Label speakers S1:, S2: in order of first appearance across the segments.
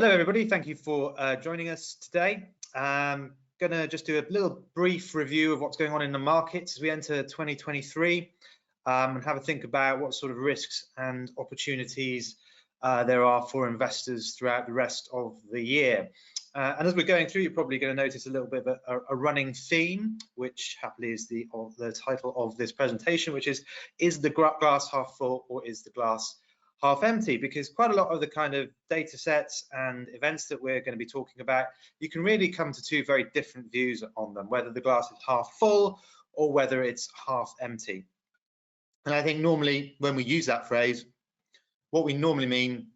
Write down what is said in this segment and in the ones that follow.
S1: Hello, everybody. Thank you for joining us today. I'm going to just do a little brief review of what's going on in the markets as we enter 2023 and have a think about what sort of risks and opportunities there are for investors throughout the rest of the year. And as we're going through, you're probably going to notice a little bit of a running theme, which happily is the title of this presentation, which is the glass half full or is the glass half empty? Because quite a lot of the kind of data sets and events that we're going to be talking about, you can really come to two very different views on them, whether the glass is half full or whether it's half empty. And I think normally when we use that phrase, what we normally mean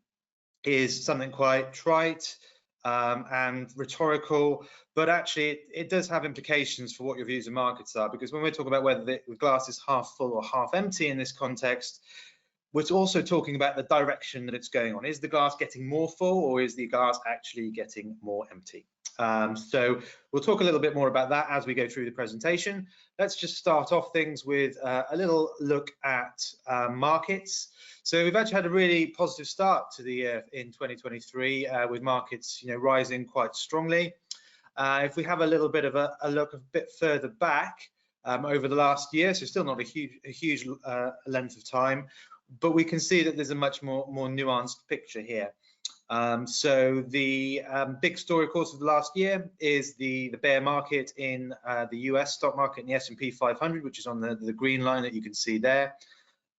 S1: is something quite trite and rhetorical, but actually it does have implications for what your views of markets are, because when we're talking about whether the glass is half full or half empty in this context, we're also talking about the direction that it's going on. Is the glass getting more full or is the glass actually getting more empty? So we'll talk a little bit more about that as we go through the presentation. Let's just start off things with a little look at markets. So we've actually had a really positive start to the year in 2023 with markets, rising quite strongly. If we have a little bit of a look a bit further back over the last year, so still not a huge length of time, but we can see that there's a much more nuanced picture here. So the big story, of course, of the last year is the bear market in the US stock market in the S&P 500, which is on the green line that you can see there.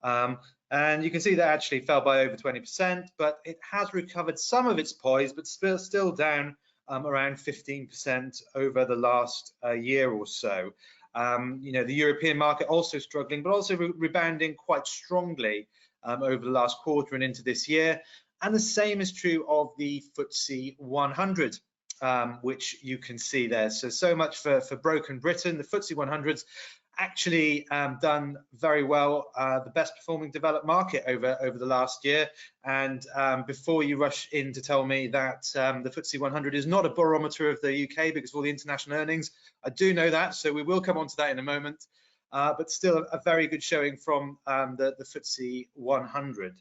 S1: And you can see that actually fell by over 20%, but it has recovered some of its poise, but still down around 15% over the last year or so. The European market also struggling, but also rebounding quite strongly over the last quarter and into this year. And the same is true of the FTSE 100, which you can see there. So much for broken Britain. The FTSE 100's actually done very well, the best performing developed market over the last year. And before you rush in to tell me that the FTSE 100 is not a barometer of the UK because of all the international earnings, I do know that, so we will come on to that in a moment. But still a very good showing from the FTSE 100.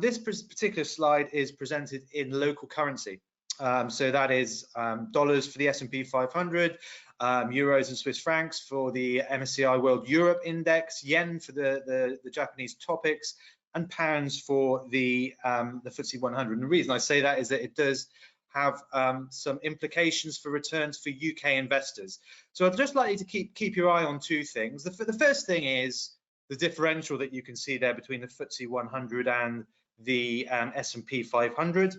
S1: This particular slide is presented in local currency. So that is dollars for the S&P 500, euros and Swiss francs for the MSCI World Europe Index, yen for the Japanese topics, and pounds for the FTSE 100. And the reason I say that is that it does have some implications for returns for UK investors. So I'd just like you to keep your eye on two things. The first thing is the differential that you can see there between the FTSE 100 and the S&P 500.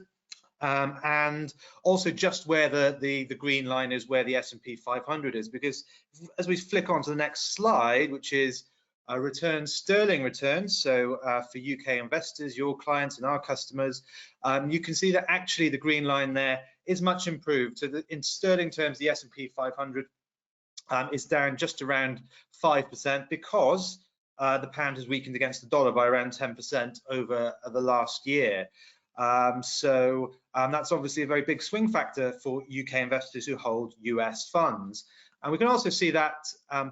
S1: And also just where the green line is, where the S&P 500 is, because as we flick on to the next slide, which is sterling returns, so for UK investors, your clients and our customers, you can see that actually the green line there is much improved. So in sterling terms, the S&P 500 is down just around 5% because the pound has weakened against the dollar by around 10% over the last year. That's obviously a very big swing factor for UK investors who hold US funds. And we can also see that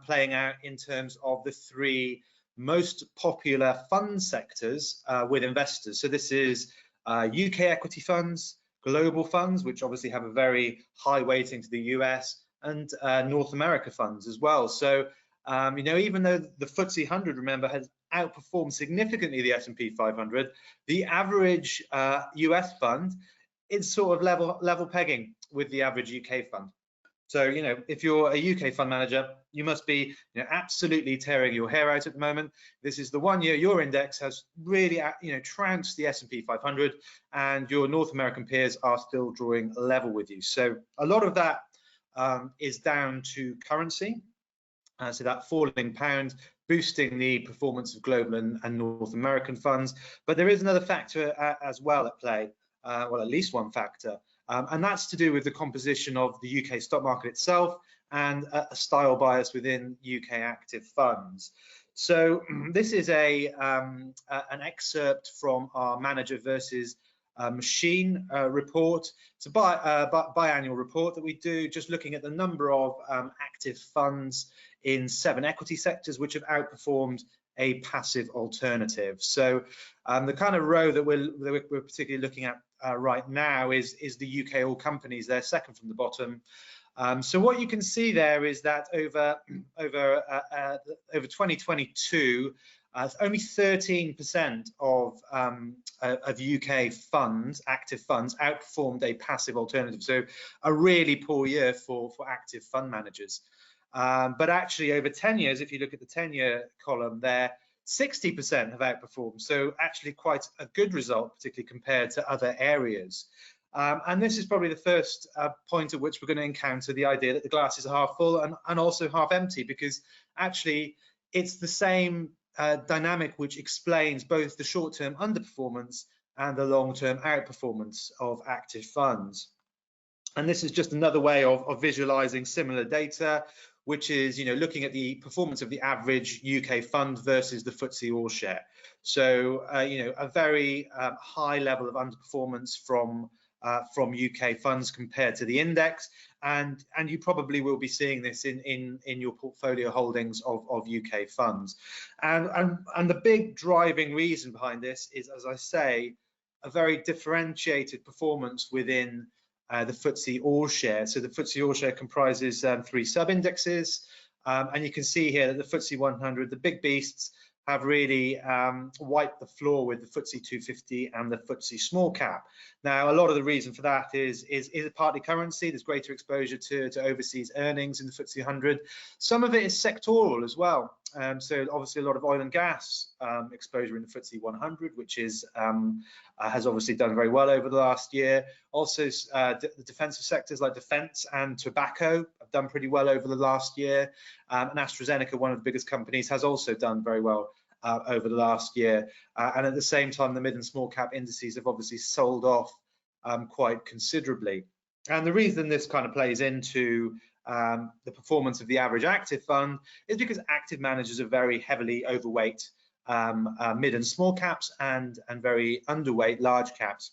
S1: playing out in terms of the three most popular fund sectors with investors. So this is UK equity funds, global funds, which obviously have a very high weighting to the US, and North America funds as well. So, even though the FTSE 100, remember, has outperformed significantly the S&P 500, the average US fund is sort of level pegging with the average UK fund. So, if you're a UK fund manager, you must be absolutely tearing your hair out at the moment. This is the 1 year your index has really, trounced the S&P 500, and your North American peers are still drawing level with you. So a lot of that is down to currency. So that falling pound boosting the performance of global and North American funds. But there is another factor as well at play, well, at least one factor. And that's to do with the composition of the UK stock market itself and a style bias within UK active funds. So this is an excerpt from our manager versus machine report. It's a biannual report that we do, just looking at the number of active funds in 7 equity sectors which have outperformed a passive alternative. So the kind of row that we're particularly looking at right now is the UK all companies. They're second from the bottom. So what you can see there is that over 2022, only 13% of UK funds, active funds, outperformed a passive alternative. So a really poor year for active fund managers. But actually over 10 years, if you look at the 10-year column there, 60% have outperformed. So actually quite a good result, particularly compared to other areas. And this is probably the first point at which we're going to encounter the idea that the glass is half full and also half empty, because actually it's the same dynamic which explains both the short-term underperformance and the long-term outperformance of active funds. And this is just another way of visualizing similar data, which is, looking at the performance of the average UK fund versus the FTSE All Share. So, a very high level of underperformance from UK funds compared to the index, and you probably will be seeing this in your portfolio holdings of UK funds. And the big driving reason behind this is, as I say, a very differentiated performance within the FTSE All Share. So the FTSE All Share comprises 3 sub-indexes, and you can see here that the FTSE 100, the big beasts, have really wiped the floor with the FTSE 250 and the FTSE small cap. Now, a lot of the reason for that is partly currency. There's greater exposure to overseas earnings in the FTSE 100. Some of it is sectoral as well. So obviously a lot of oil and gas exposure in the FTSE 100, which is has obviously done very well over the last year. Also, the defensive sectors like defense and tobacco have done pretty well over the last year. And AstraZeneca, one of the biggest companies, has also done very well over the last year. And at the same time, the mid and small cap indices have obviously sold off quite considerably. And the reason this kind of plays into the performance of the average active fund is because active managers are very heavily overweight mid and small caps and very underweight large caps.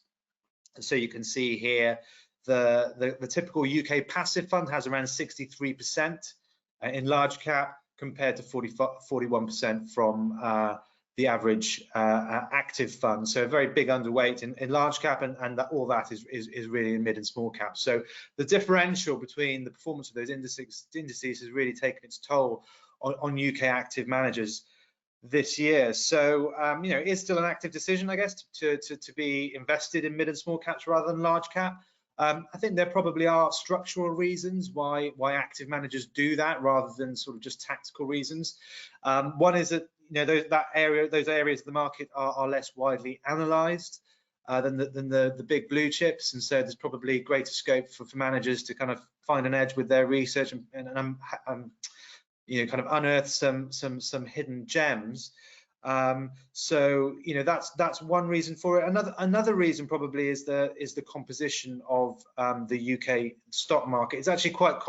S1: So you can see here the typical UK passive fund has around 63% in large cap, compared to 41% from the average active fund. So a very big underweight in large cap, and all that is really in mid and small cap. So the differential between the performance of those indices has really taken its toll on UK active managers this year. So it is still an active decision, I guess, to be invested in mid and small caps rather than large cap. I think there probably are structural reasons why active managers do that rather than sort of just tactical reasons. One is that those areas of the market are less widely analysed than the big blue chips, and so there's probably greater scope for managers to kind of find an edge with their research and kind of unearth some hidden gems. So that's one reason for it. Another reason probably is the composition of the UK stock market. It's actually quite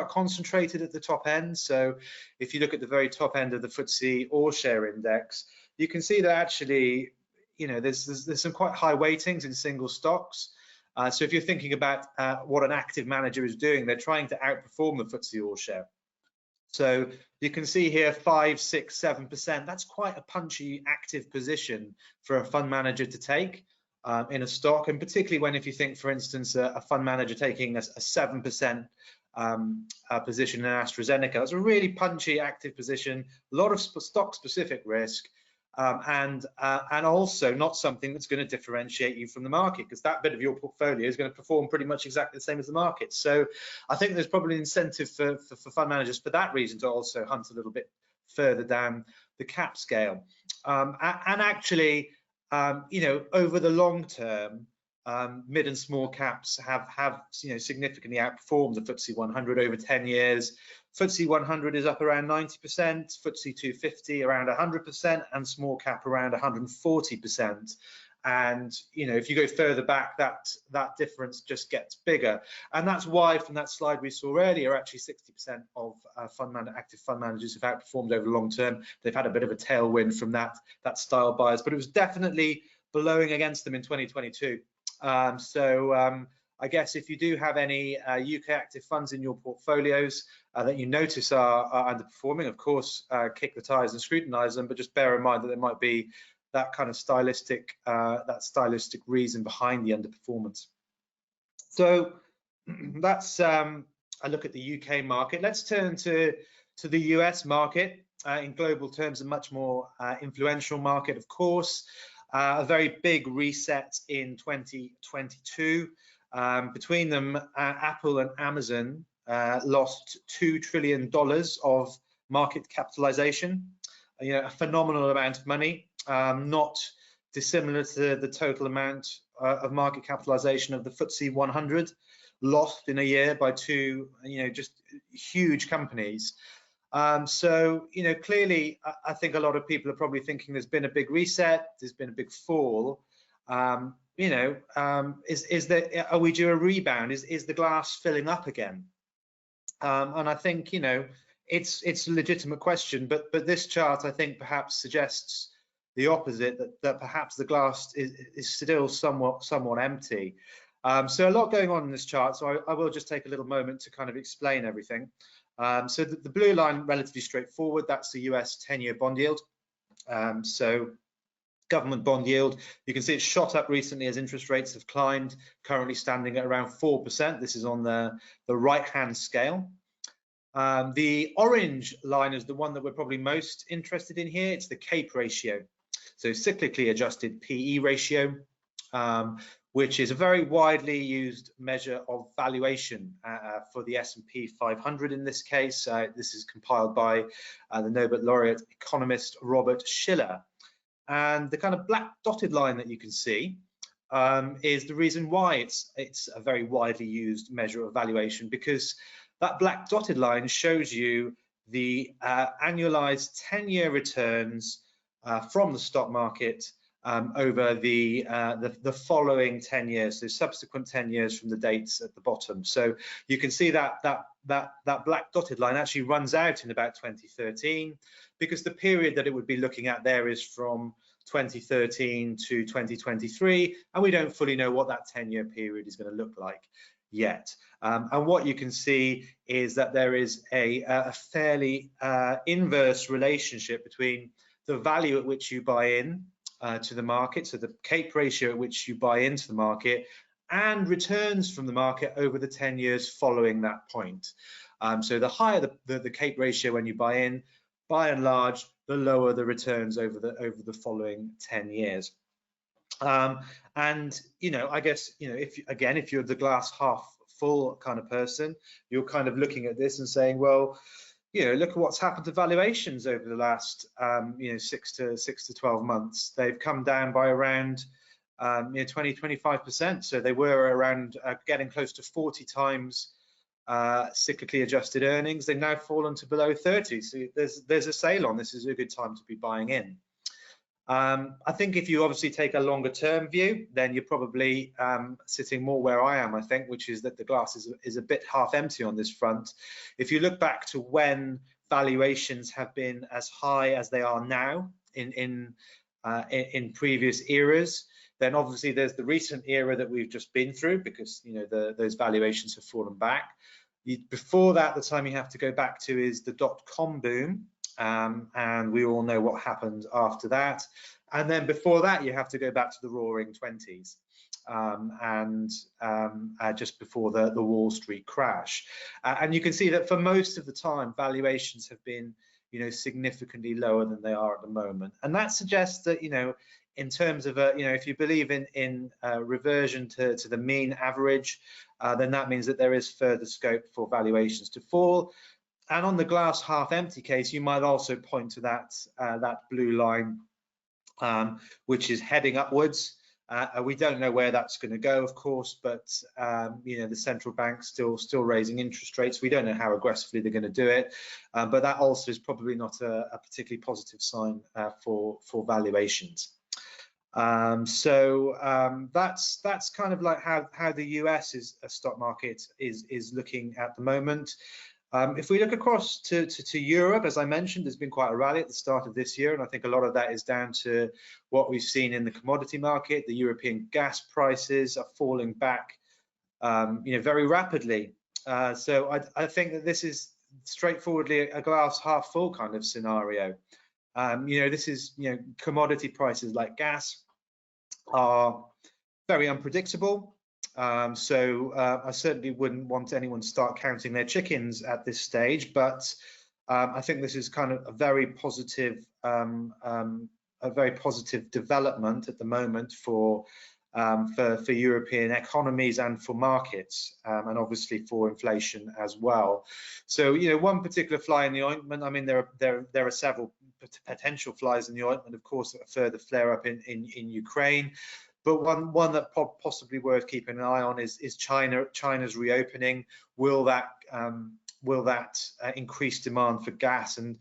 S1: concentrated at the top end. So if you look at the very top end of the FTSE All Share index, you can see that actually there's some quite high weightings in single stocks. So if you're thinking about what an active manager is doing, they're trying to outperform the FTSE All Share. So you can see here 5, 6, 7%. That's quite a punchy active position for a fund manager to take in a stock, and particularly when, if you think, for instance, a fund manager taking a 7% position in AstraZeneca, that's a really punchy active position, a lot of stock-specific risk, and also not something that's going to differentiate you from the market, because that bit of your portfolio is going to perform pretty much exactly the same as the market. So I think there's probably an incentive for fund managers for that reason to also hunt a little bit further down the cap scale. And actually, over the long term, mid and small caps have significantly outperformed the FTSE 100 over 10 years. FTSE 100 is up around 90%, FTSE 250 around 100%, and small cap around 140%. And if you go further back, that difference just gets bigger. And that's why, from that slide we saw earlier, actually 60% of active fund managers have outperformed over the long term. They've had a bit of a tailwind from that style bias, but it was definitely blowing against them in 2022. I guess if you do have any UK active funds in your portfolios that you notice are underperforming, of course, kick the tires and scrutinize them, but just bear in mind that there might be that kind of stylistic reason behind the underperformance. So that's a look at the UK market. Let's turn to the US market. In global terms, a much more influential market, of course. A very big reset in 2022. Between them, Apple and Amazon lost $2 trillion of market capitalization. A phenomenal amount of money, not dissimilar to the total amount of market capitalization of the FTSE 100, lost in a year by two, just huge companies. So, clearly, I think a lot of people are probably thinking there's been a big reset, there's been a big fall. Are we due a rebound? Is the glass filling up again? And I think, it's a legitimate question, but this chart, I think, perhaps suggests the opposite, that perhaps the glass is still somewhat empty. So a lot going on in this chart, so I will just take a little moment to kind of explain everything. So the blue line, relatively straightforward, that's the US 10-year bond yield. So government bond yield, you can see it's shot up recently as interest rates have climbed, currently standing at around 4%. This is on the right-hand scale. The orange line is the one that we're probably most interested in here. It's the CAPE ratio, so cyclically adjusted PE ratio, which is a very widely used measure of valuation for the S&P 500 in this case. This is compiled by the Nobel laureate economist Robert Shiller. And the kind of black dotted line that you can see is the reason why it's a very widely used measure of valuation, because that black dotted line shows you the annualized 10-year returns from the stock market over the following 10 years, so subsequent 10 years from the dates at the bottom. So you can see that black dotted line actually runs out in about 2013, because the period that it would be looking at there is from 2013 to 2023, and we don't fully know what that 10-year period is going to look like yet. And what you can see is that there is a fairly inverse relationship between the value at which you buy in to the market, so the CAPE ratio at which you buy into the market, and returns from the market over the 10 years following that point. So the higher the CAPE ratio when you buy in, by and large, the lower the returns over the following 10 years. And I guess if you're the glass half full kind of person, you're kind of looking at this and saying, well, look at what's happened to valuations over the last 6 to 12 months. They've come down by around 20-25%. So they were around getting close to 40 times cyclically adjusted earnings. They've now fallen to below 30. So there's a sale on. This is a good time to be buying in. I think if you obviously take a longer term view, then you're probably sitting more where I am, I think, which is that the glass is a bit half empty on this front. If you look back to when valuations have been as high as they are now in previous eras, then obviously there's the recent era that we've just been through, because those valuations have fallen back. Before that, the time you have to go back to is the .com boom. And we all know what happened after that. And then before that, you have to go back to the roaring 20s and just before the Wall Street crash. And you can see that for most of the time, valuations have been significantly lower than they are at the moment. And that suggests that in terms of if you believe in reversion to the mean average, then that means that there is further scope for valuations to fall. And on the glass half empty case, you might also point to that blue line, which is heading upwards. We don't know where that's going to go, of course, but the central bank's still raising interest rates. We don't know how aggressively they're going to do it, but that also is probably not a particularly positive sign for valuations. So that's kind of like how the US stock market is looking at the moment. If we look across to Europe, as I mentioned, there's been quite a rally at the start of this year, and I think a lot of that is down to what we've seen in the commodity market. The European gas prices are falling back very rapidly. So I think that this is straightforwardly a glass half full kind of scenario. This is, commodity prices like gas are very unpredictable. So I certainly wouldn't want anyone to start counting their chickens at this stage, but I think this is kind of a very positive development at the moment for European economies and for markets, and obviously for inflation as well. So, one particular fly in the ointment. I mean, there are several potential flies in the ointment, of course, a further flare up in Ukraine. But one that possibly worth keeping an eye on is China's reopening. Will that increase demand for gas and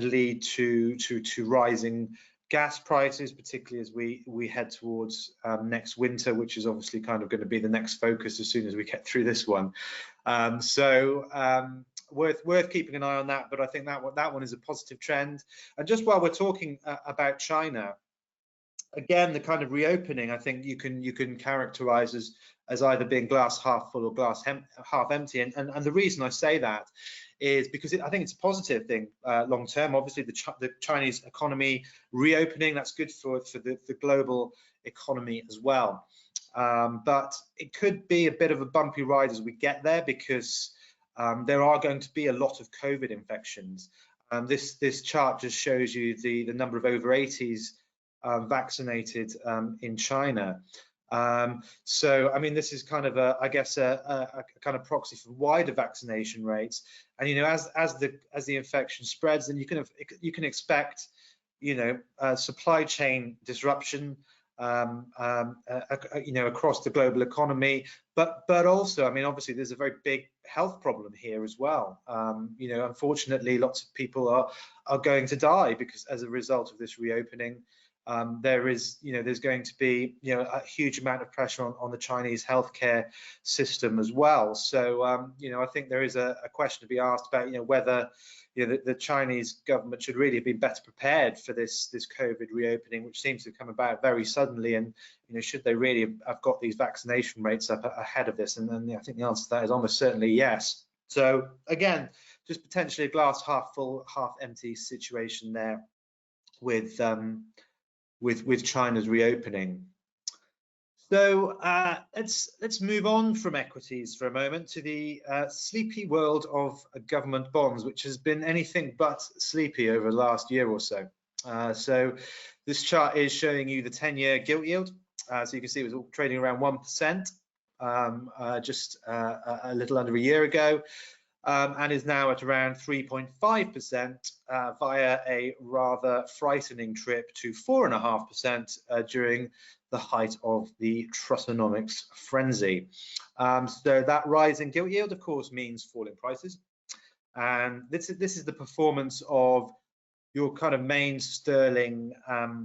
S1: lead to rising gas prices, particularly as we head towards next winter, which is obviously kind of going to be the next focus as soon as we get through this one. Worth keeping an eye on that. But I think that one is a positive trend. And just while we're talking about China, again, the kind of reopening, I think you can characterize as either being glass half full or glass half empty. And the reason I say that is because I think it's a positive thing long term. Obviously, the Chinese economy reopening, that's good for the global economy as well. But it could be a bit of a bumpy ride as we get there, because there are going to be a lot of COVID infections. This chart just shows you the number of over 80s vaccinated in China. So I mean, this is kind of a kind of proxy for wider vaccination rates. And as the infection spreads, then you can expect supply chain disruption across the global economy, but also, I mean, obviously there's a very big health problem here as well. Unfortunately, lots of people are going to die because as a result of this reopening. There's going to be a huge amount of pressure on the Chinese healthcare system as well. So I think there is a question to be asked about whether the Chinese government should really have been better prepared for this COVID reopening, which seems to come about very suddenly, and should they really have got these vaccination rates up ahead of this? And I think the answer to that is almost certainly yes. So again, just potentially a glass half full, half empty situation there with China's reopening. So let's move on from equities for a moment to the sleepy world of government bonds, which has been anything but sleepy over the last year or so. So this chart is showing you the 10-year gilt yield. So you can see it was trading around 1% just a little under a year ago. And is now at around 3.5% via a rather frightening trip to 4.5% during the height of the Trussonomics frenzy. So that rise in gilt yield, of course, means falling prices. And this is the performance of your kind of main sterling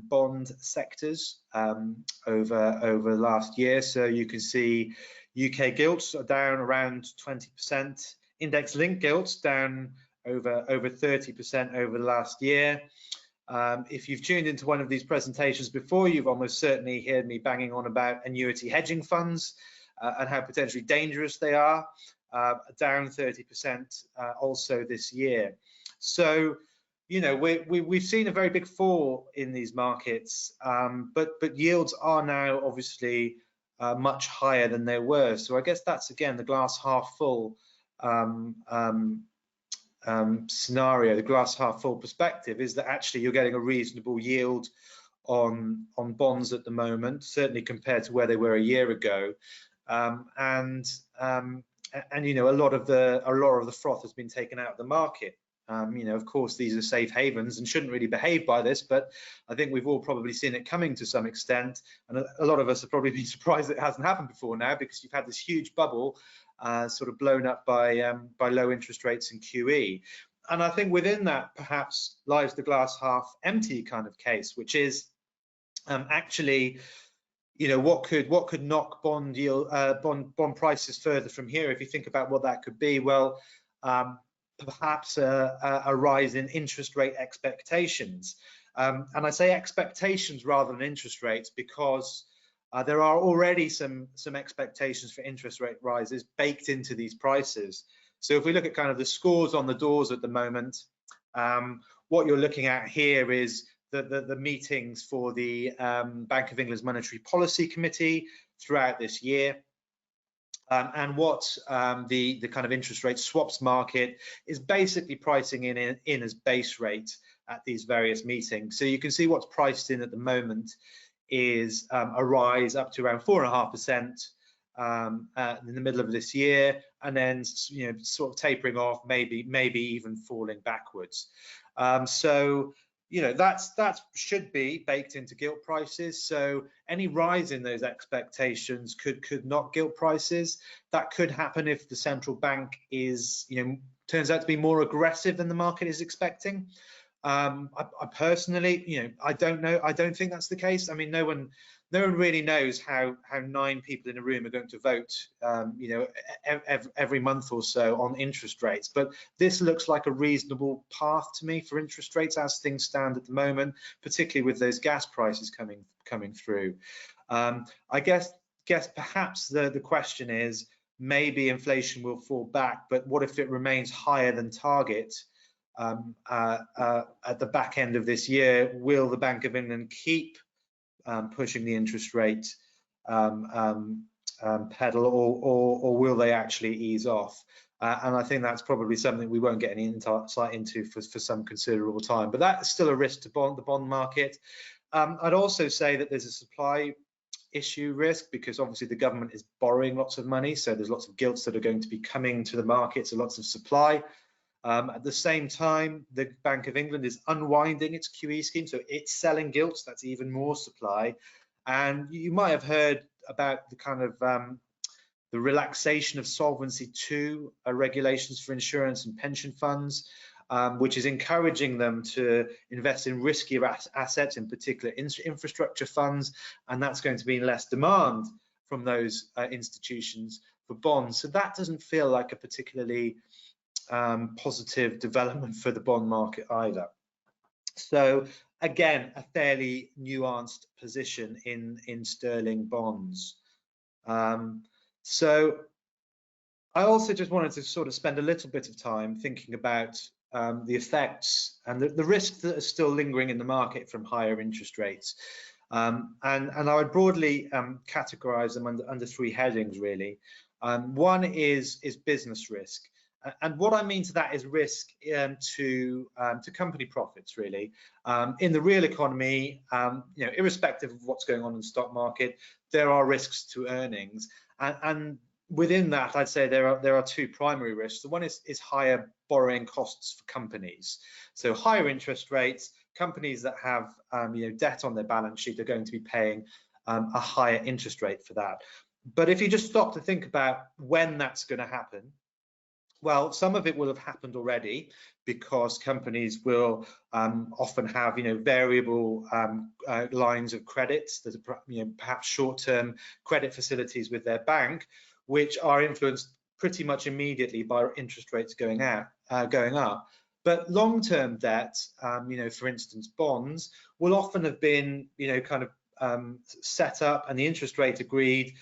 S1: bond sectors over the last year. So you can see UK gilts are down around 20%. Index-linked gilts down over 30% over the last year. If you've tuned into one of these presentations before, you've almost certainly heard me banging on about annuity hedging funds and how potentially dangerous they are, down 30% also this year. So, we've seen a very big fall in these markets, but yields are now obviously much higher than they were. So I guess that's, again, the glass half full scenario. The glass half full perspective is that actually you're getting a reasonable yield on bonds at the moment, certainly compared to where they were a year ago, and a lot of the froth has been taken out of the market. Of course, these are safe havens and shouldn't really behave by this, but I think we've all probably seen it coming to some extent, and a lot of us have probably been surprised that it hasn't happened before now, because you've had this huge bubble sort of blown up by low interest rates and QE. And I think within that perhaps lies the glass half empty kind of case, which is actually, what could knock bond prices further from here? If you think about what that could be, well, perhaps a rise in interest rate expectations. And I say expectations rather than interest rates because there are already some expectations for interest rate rises baked into these prices. So if we look at kind of the scores on the doors at the moment, what you're looking at here is the meetings for the Bank of England's Monetary Policy Committee throughout this year. And what the kind of interest rate swaps market is basically pricing in as base rate at these various meetings. So you can see what's priced in at the moment is a rise up to around 4.5% in the middle of this year, and then sort of tapering off, maybe even falling backwards. So that should be baked into gilt prices. So any rise in those expectations could knock gilt prices. That could happen if the central bank is turns out to be more aggressive than the market is expecting. I personally, I don't know. I don't think that's the case. I mean, no one really knows how 9 people in a room are going to vote, every month or so on interest rates. But this looks like a reasonable path to me for interest rates as things stand at the moment, particularly with those gas prices coming through. I guess perhaps the question is, maybe inflation will fall back, but what if it remains higher than target? At the back end of this year, will the Bank of England keep pushing the interest rate pedal, or will they actually ease off? And I think that's probably something we won't get any insight into for some considerable time. But that's still a risk to the bond market. I'd also say that there's a supply issue risk, because obviously the government is borrowing lots of money, so there's lots of gilts that are going to be coming to the market, so lots of supply. At the same time, the Bank of England is unwinding its QE scheme, so it's selling gilts. That's even more supply. And you might have heard about the kind of the relaxation of Solvency II regulations for insurance and pension funds, which is encouraging them to invest in riskier assets, in particular infrastructure funds, and that's going to be less demand from those institutions for bonds. So that doesn't feel like a particularly positive development for the bond market either. So again, a fairly nuanced position in sterling bonds. So I also just wanted to sort of spend a little bit of time thinking about the effects and the risks that are still lingering in the market from higher interest rates. And I would broadly categorize them under 3 headings, really. One is business risk. And what I mean to that is risk to company profits, really. In the real economy, irrespective of what's going on in the stock market, there are risks to earnings. And within that, I'd say there are 2 primary risks. The one is higher borrowing costs for companies. So higher interest rates, companies that have debt on their balance sheet are going to be paying a higher interest rate for that. But if you just stop to think about when that's going to happen, well, some of it will have happened already, because companies will often have variable lines of credits that are perhaps short-term credit facilities with their bank, which are influenced pretty much immediately by interest rates going up. But long-term debt, for instance, bonds, will often have been set up and the interest rate agreed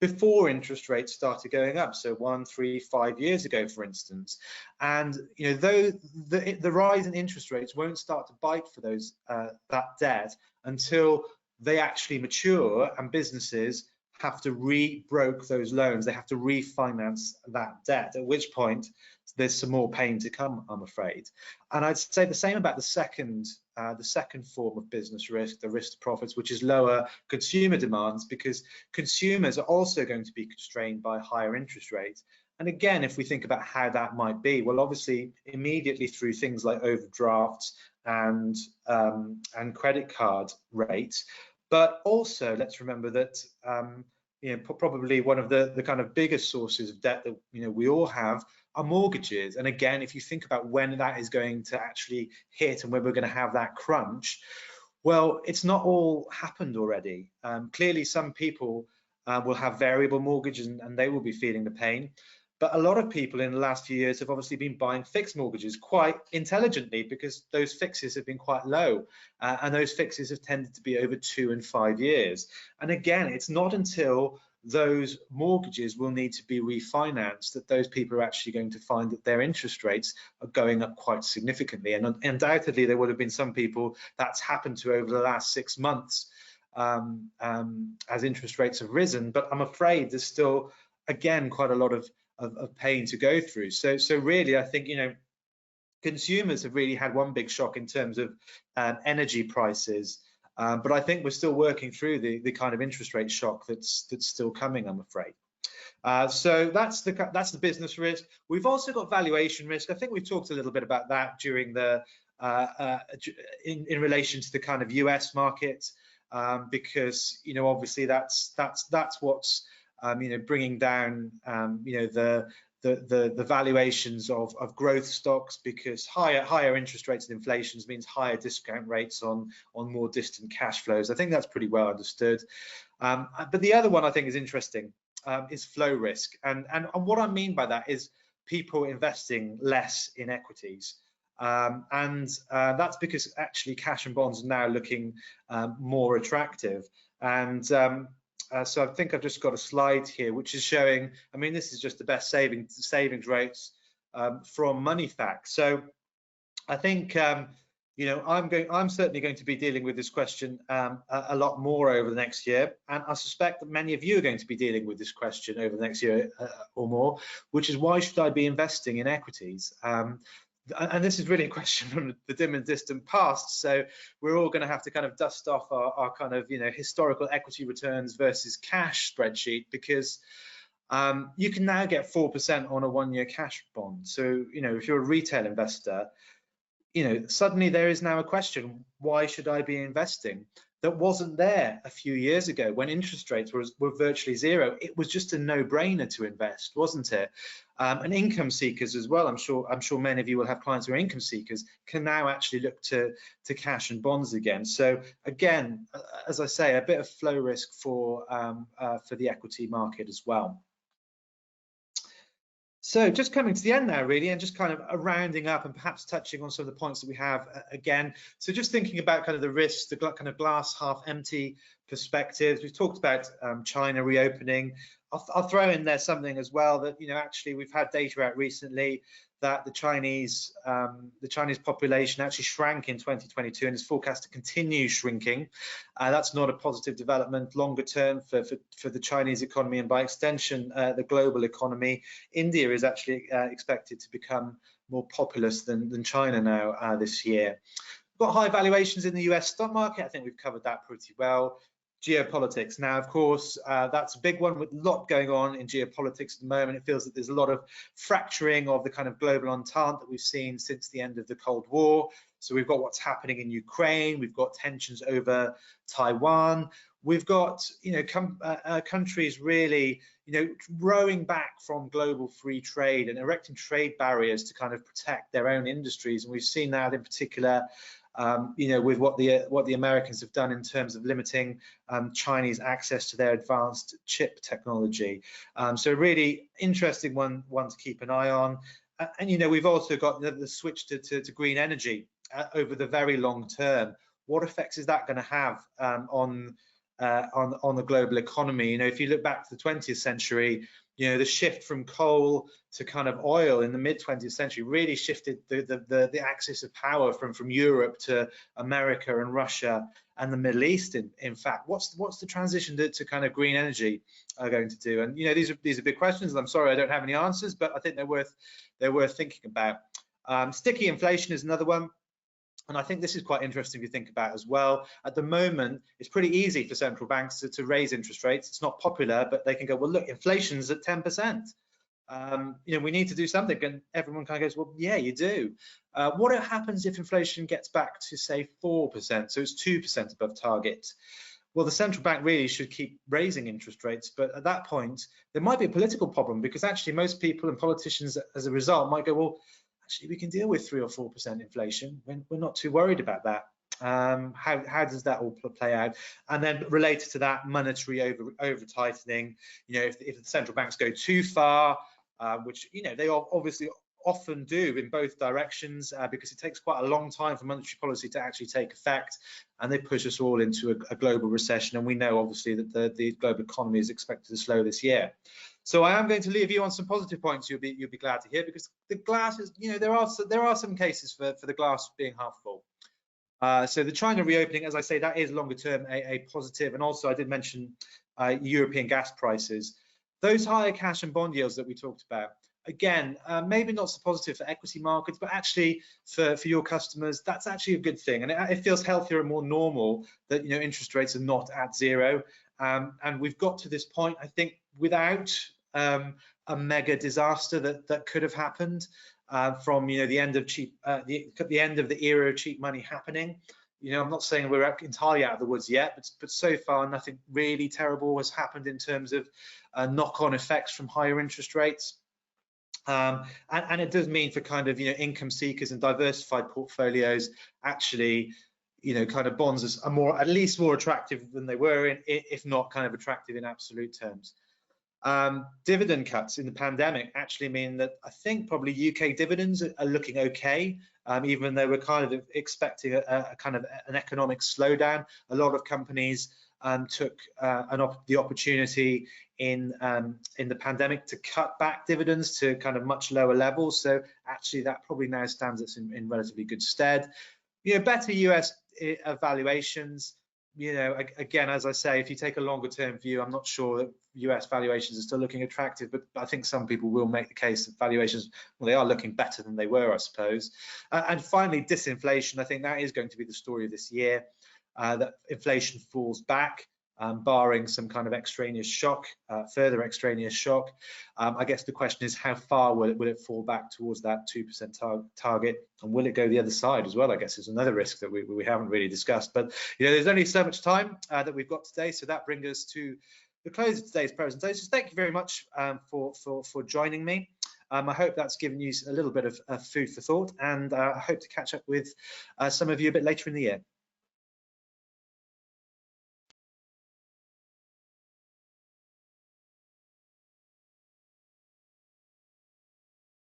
S1: before interest rates started going up, so 1, 3, 5 years ago, for instance. And though the rise in interest rates won't start to bite for those that debt until they actually mature and businesses have to re-broker those loans, they have to refinance that debt, at which point there's some more pain to come, I'm afraid. And I'd say the same about the second form of business risk, the risk to profits, which is lower consumer demands, because consumers are also going to be constrained by higher interest rates. And again, if we think about how that might be, well, obviously immediately through things like overdrafts and credit card rates, but also let's remember that probably one of the kind of biggest sources of debt that we all have are mortgages. And again, if you think about when that is going to actually hit and when we're going to have that crunch, well, it's not all happened already. Clearly, some people will have variable mortgages and they will be feeling the pain. But a lot of people in the last few years have obviously been buying fixed mortgages quite intelligently, because those fixes have been quite low, and those fixes have tended to be over 2 and 5 years. And again, it's not until those mortgages will need to be refinanced that those people are actually going to find that their interest rates are going up quite significantly. And undoubtedly there would have been some people that's happened to over the last 6 months as interest rates have risen, but I'm afraid there's still, again, quite a lot of pain to go through. So really, I think, you know, consumers have really had one big shock in terms of energy prices, but I think we're still working through the kind of interest rate shock that's still coming, I'm afraid. So that's the business risk. We've also got valuation risk. I think we've talked a little bit about that during the in relation to the kind of US market, because, you know, obviously that's what's you know, bringing down you know, the valuations of growth stocks, because higher interest rates and inflation means higher discount rates on more distant cash flows. I think that's pretty well understood. But the other one I think is interesting is flow risk, and what I mean by that is people investing less in equities. That's because actually cash and bonds are now looking more attractive. And so I think I've just got a slide here which is showing, I mean, this is just the best savings rates from Money Facts. So I think you know, I'm certainly going to be dealing with this question a lot more over the next year, and I suspect that many of you are going to be dealing with this question over the next year or more, which is, why should I be investing in equities? And this is really a question from the dim and distant past, so we're all going to have to kind of dust off our kind of, you know, historical equity returns versus cash spreadsheet, because you can now get 4% on a 1-year cash bond. So, you know, if you're a retail investor, you know, suddenly there is now a question, why should I be investing? That wasn't there a few years ago when interest rates were virtually zero. It was just a no-brainer to invest, wasn't it? And income seekers as well, I'm sure many of you will have clients who are income seekers, can now actually look to cash and bonds again. So again, as I say, a bit of flow risk for the equity market as well. So just coming to the end now, really, and just kind of rounding up and perhaps touching on some of the points that we have again. So just thinking about kind of the risks, the kind of glass half empty perspectives. We've talked about China reopening. I'll throw in there something as well that, you know, actually we've had data out recently that the Chinese population actually shrank in 2022 and is forecast to continue shrinking. That's not a positive development longer term for the Chinese economy, and by extension the global economy. India is actually expected to become more populous than China now this year. We've got high valuations in the US stock market. I think we've covered that pretty well. Geopolitics. Now, of course, that's a big one, with a lot going on in geopolitics at the moment. It feels that there's a lot of fracturing of the kind of global entente that we've seen since the end of the Cold War. So we've got what's happening in Ukraine. We've got tensions over Taiwan. We've got, you know, countries really, you know, rowing back from global free trade and erecting trade barriers to kind of protect their own industries. And we've seen that in particular, you know, with what the Americans have done in terms of limiting Chinese access to their advanced chip technology. So a really interesting one to keep an eye on. And, you know, we've also got the switch to green energy over the very long term. What effects is that going to have on the global economy? You know, if you look back to the 20th century, you know, the shift from coal to kind of oil in the mid 20th century really shifted the axis of power from Europe to America and Russia and the Middle East. In fact, what's the transition to kind of green energy going to do? And, you know, these are big questions, and I'm sorry I don't have any answers, but I think they're worth thinking about. Sticky inflation is another one. And I think this is quite interesting to think about as well. At the moment, it's pretty easy for central banks to raise interest rates. It's not popular, but they can go, well, look, inflation's at 10%. You know, we need to do something. And everyone kind of goes, well, yeah, you do. What happens if inflation gets back to, say, 4%? So it's 2% above target. Well, the central bank really should keep raising interest rates. But at that point, there might be a political problem, because actually most people and politicians, as a result, might go, well, actually, we can deal with 3 or 4% inflation. We're not too worried about that. How does that all play out? And then related to that, monetary over tightening. You know, if the central banks go too far, which they obviously often do in both directions, because it takes quite a long time for monetary policy to actually take effect, and they push us all into a global recession. And we know obviously that the global economy is expected to slow this year. So I am going to leave you on some positive points you'll be glad to hear, because the glass is, there are some cases for the glass being half full. So the China reopening, as I say, that is longer term a positive. And also I did mention European gas prices. Those higher cash and bond yields that we talked about, again, maybe not so positive for equity markets, but actually for your customers, that's actually a good thing. And it feels healthier and more normal that interest rates are not at zero. And we've got to this point, I think, without a mega disaster that could have happened from the end of the end of the era of cheap money happening. I'm not saying we're entirely out of the woods yet, but so far nothing really terrible has happened in terms of knock-on effects from higher interest rates. And it does mean for kind of income seekers and diversified portfolios, actually kind of bonds are at least more attractive than they were, if not kind of attractive in absolute terms. Dividend cuts in the pandemic actually mean that I think probably UK dividends are looking okay, even though we're kind of expecting a kind of an economic slowdown. A lot of companies took the opportunity in the pandemic to cut back dividends to kind of much lower levels. So actually that probably now stands us in relatively good stead. Better US valuations. Again, as I say, if you take a longer term view, I'm not sure that US valuations are still looking attractive, but I think some people will make the case that valuations, well, they are looking better than they were, I suppose. And finally, disinflation. I think that is going to be the story of this year, that inflation falls back, barring some kind of extraneous shock, further extraneous shock. I guess the question is, how far will it fall back towards that 2% target, and will it go the other side as well? I guess is another risk that we haven't really discussed. But there's only so much time that we've got today, so that brings us to the close of today's presentation. Thank you very much for joining me. I hope that's given you a little bit of food for thought, and I hope to catch up with some of you a bit later in the year.